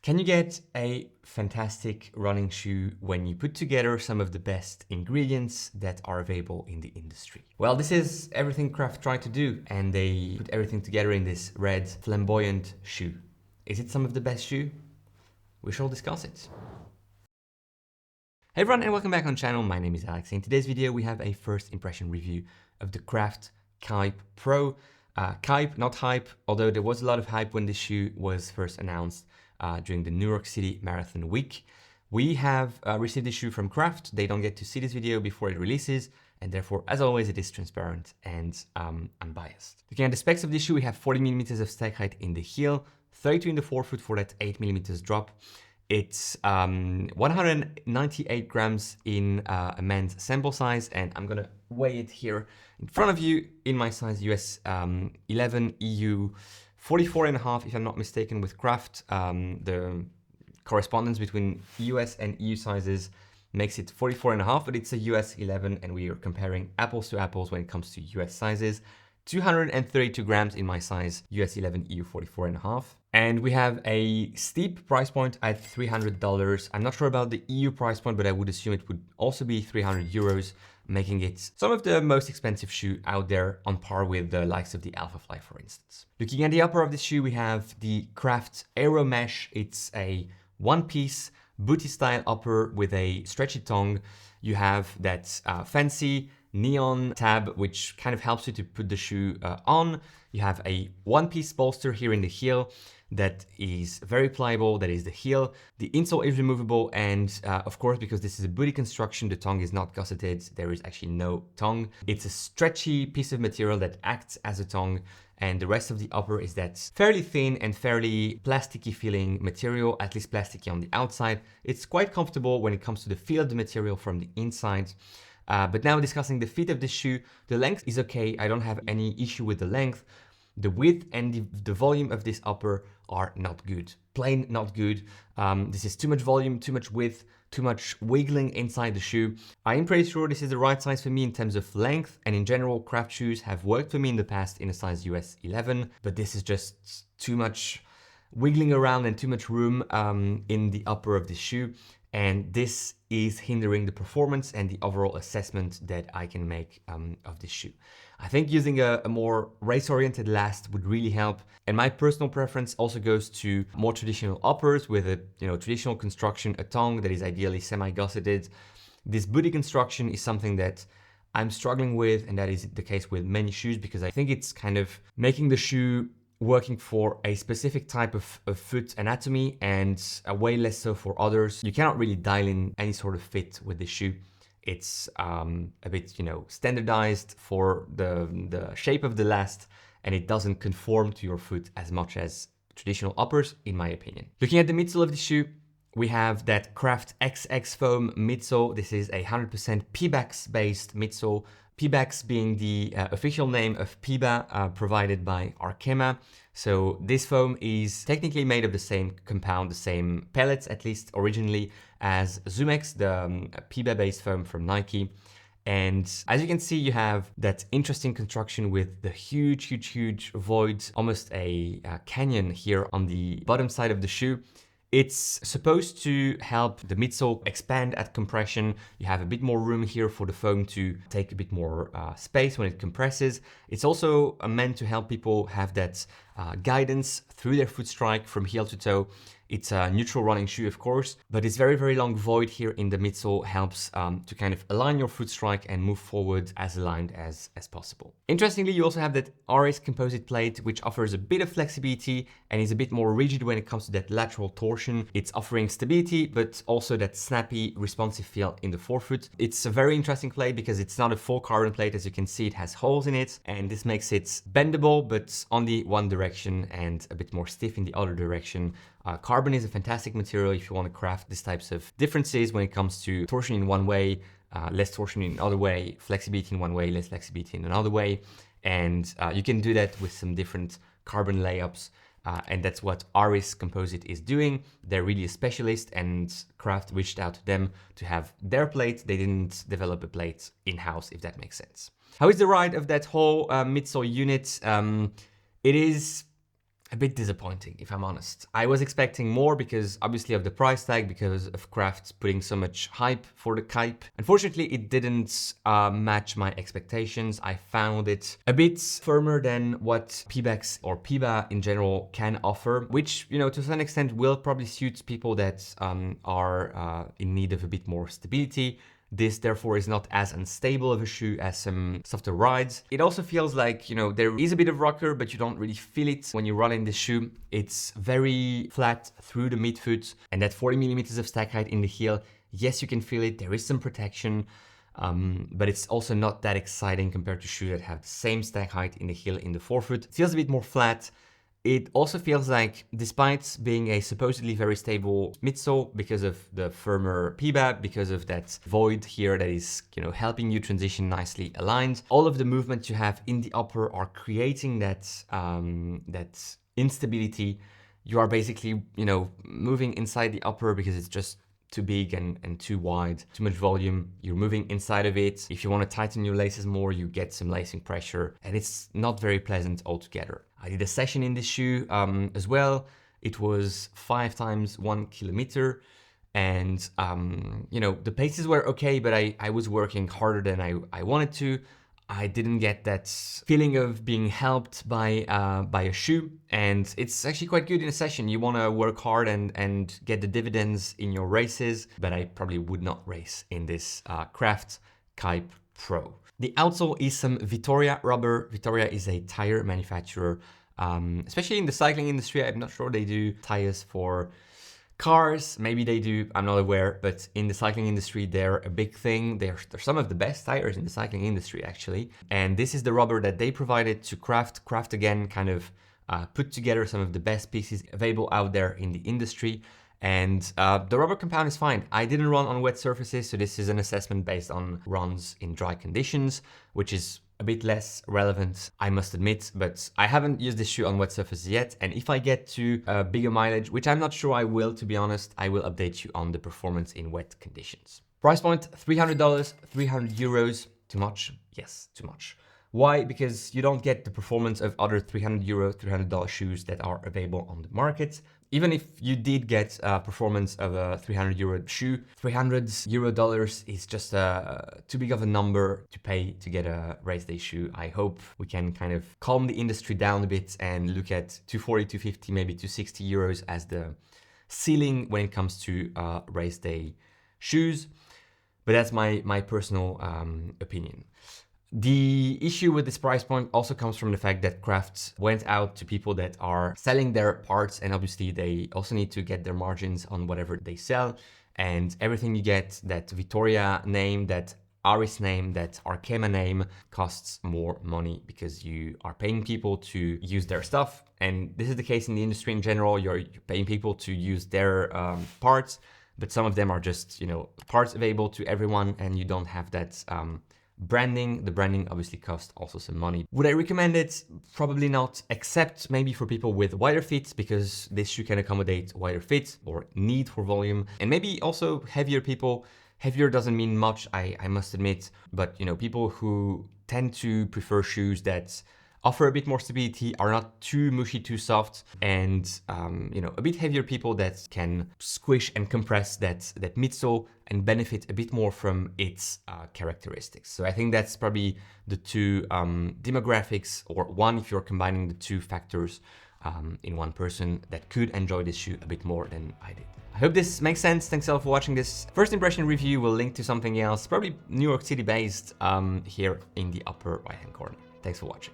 Can you get a fantastic running shoe when you put together some of the best ingredients that are available in the industry? Well, this is everything Craft tried to do, and they put everything together in this red flamboyant shoe. Is it some of the best shoe? We shall discuss it. Hey everyone, and welcome back on the channel. My name is Alex. In today's video, we have a first impression review of the Craft Kype Pro. Kype, not hype, although there was a lot of hype when this shoe was first announced during the New York City Marathon week. We have received this shoe from Craft. They don't get to see this video before it releases, and therefore, as always, it is transparent and unbiased. Looking at the specs of this shoe, we have 40 millimeters of stack height in the heel, 32 in the forefoot for that 8 millimeters drop. It's 198 grams in a men's sample size, and I'm gonna weigh it here in front of you in my size US 11, EU 44.5, if I'm not mistaken, with Craft. The correspondence between US and EU sizes makes it 44.5, but it's a US 11, and we are comparing apples to apples when it comes to US sizes. 232 grams in my size, US 11, EU 44.5. And we have a steep price point at $300. I'm not sure about the EU price point, but I would assume it would also be 300 euros, making it some of the most expensive shoe out there, on par with the likes of the Alphafly, for instance. Looking at the upper of this shoe, we have the Craft Aero Mesh. It's a one-piece booty style upper with a stretchy tongue. You have that fancy neon tab, which kind of helps you to put the shoe on. You have a one-piece bolster here in the heel that is very pliable. That is the heel. The insole is removable, and of course, because this is a booty construction, the tongue is not gusseted. There is actually no tongue. It's a stretchy piece of material that acts as a tongue, and the rest of the upper is that fairly thin and fairly plasticky feeling material, at least plasticky on the outside. It's quite comfortable when it comes to the feel of the material from the inside. But now discussing the fit of the shoe, the length is okay. I don't have any issue with the length. The width and the volume of this upper are not good. Plain not good. This is too much volume, too much width, too much wiggling inside the shoe. I am pretty sure this is the right size for me in terms of length, and in general, Craft shoes have worked for me in the past in a size US 11, but this is just too much wiggling around and too much room in the upper of the shoe. And this is hindering the performance and the overall assessment that I can make of this shoe. I think using a more race-oriented last would really help. And my personal preference also goes to more traditional uppers with a traditional construction, a tongue that is ideally semi-gusseted. This booty construction is something that I'm struggling with, and that is the case with many shoes, because I think it's kind of making the shoe working for a specific type of foot anatomy and way less so for others. You cannot really dial in any sort of fit with this shoe. It's a bit, standardized for the shape of the last, and it doesn't conform to your foot as much as traditional uppers, in my opinion. Looking at the midsole of the shoe, we have that Craft XX foam midsole. This is a 100% Pebax based midsole. Pebax being the official name of Peba, provided by Arkema. So this foam is technically made of the same compound, the same pellets, at least originally, as Zumex, the Peba-based foam from Nike. And as you can see, you have that interesting construction with the huge void, almost a canyon here on the bottom side of the shoe. It's supposed to help the midsole expand at compression. You have a bit more room here for the foam to take a bit more space when it compresses. It's also meant to help people have that guidance through their foot strike from heel to toe. It's a neutral running shoe, of course, but this very long void here in the midsole helps to kind of align your foot strike and move forward as aligned as possible. Interestingly, you also have that Arris composite plate, which offers a bit of flexibility and is a bit more rigid when it comes to that lateral torsion. It's offering stability, but also that snappy, responsive feel in the forefoot. It's a very interesting plate because it's not a full carbon plate. As you can see, it has holes in it, and this makes it bendable, but only one direction, and a bit more stiff in the other direction. Carbon is a fantastic material if you want to craft these types of differences when it comes to torsion in one way, less torsion in another way, flexibility in one way, less flexibility in another way. And you can do that with some different carbon layups. And that's what Arris Composite is doing. They're really a specialist, and Craft reached out to them to have their plate. They didn't develop a plate in-house, if that makes sense. How is the ride of that whole midsole unit? It is a bit disappointing, if I'm honest. I was expecting more because obviously of the price tag, because of Craft putting so much hype for the Kype. Unfortunately, it didn't match my expectations. I found it a bit firmer than what Pebax or Peba in general can offer, which, you know, to some extent will probably suit people that are in need of a bit more stability. This therefore is not as unstable of a shoe as some softer rides. It also feels like, you know, there is a bit of rocker, but you don't really feel it when you run in this shoe. It's very flat through the midfoot, and that 40 millimeters of stack height in the heel, yes, you can feel it. There is some protection, but it's also not that exciting compared to shoes that have the same stack height in the heel in the forefoot. It feels a bit more flat. It also feels like, despite being a supposedly very stable midsole because of the firmer Peba, because of that void here that is, you know, helping you transition nicely aligned, all of the movements you have in the upper are creating that that instability. You are basically, you know, moving inside the upper because it's just too big and too wide, too much volume. You're moving inside of it. If you want to tighten your laces more, you get some lacing pressure, and it's not very pleasant altogether. I did a session in this shoe as well. It was 5 times 1 kilometer, and you know, the paces were okay, but I was working harder than I wanted to. I didn't get that feeling of being helped by a shoe, and it's actually quite good in a session. You want to work hard and get the dividends in your races, but I probably would not race in this Craft Kype Pro. The outsole is some Vittoria rubber. Vittoria is a tire manufacturer, especially in the cycling industry. I'm not sure they do tires for cars, maybe they do, I'm not aware, but in the cycling industry, they're a big thing. They're some of the best tires in the cycling industry, actually. And this is the rubber that they provided to Craft. Craft, again, kind of put together some of the best pieces available out there in the industry. And the rubber compound is fine. I didn't run on wet surfaces, so this is an assessment based on runs in dry conditions, which is a bit less relevant, I must admit, but I haven't used this shoe on wet surfaces yet. And if I get to bigger mileage, which I'm not sure I will, to be honest, I will update you on the performance in wet conditions. Price point, $300, 300 euros. Too much? Yes, too much. Why? Because you don't get the performance of other 300 euro, $300 shoes that are available on the market. Even if you did get performance of a 300 euro shoe, 300 euro dollars is just too big of a number to pay to get a race day shoe. I hope we can kind of calm the industry down a bit and look at 240, 250, maybe 260 euros as the ceiling when it comes to race day shoes. But that's my personal opinion. The issue with this price point also comes from the fact that Craft went out to people that are selling their parts, and obviously they also need to get their margins on whatever they sell. And everything you get, that Vittoria name, that Arris name, that Arkema name, costs more money because you are paying people to use their stuff. And this is the case in the industry in general. You're paying people to use their parts, but some of them are just, you know, parts available to everyone, and you don't have that branding. The branding obviously costs also some money. Would I recommend it? Probably not, except maybe for people with wider feet, because this shoe can accommodate wider feet or need for volume, and maybe also heavier people. Heavier doesn't mean much, I must admit, but you know, people who tend to prefer shoes that offer a bit more stability, are not too mushy, too soft, and you know, a bit heavier people that can squish and compress that midsole and benefit a bit more from its characteristics. So I think that's probably the two demographics, or one if you're combining the two factors in one person that could enjoy this shoe a bit more than I did. I hope this makes sense. Thanks a lot for watching this first impression review. We'll link to something else, probably New York City based, here in the upper right hand corner. Thanks for watching.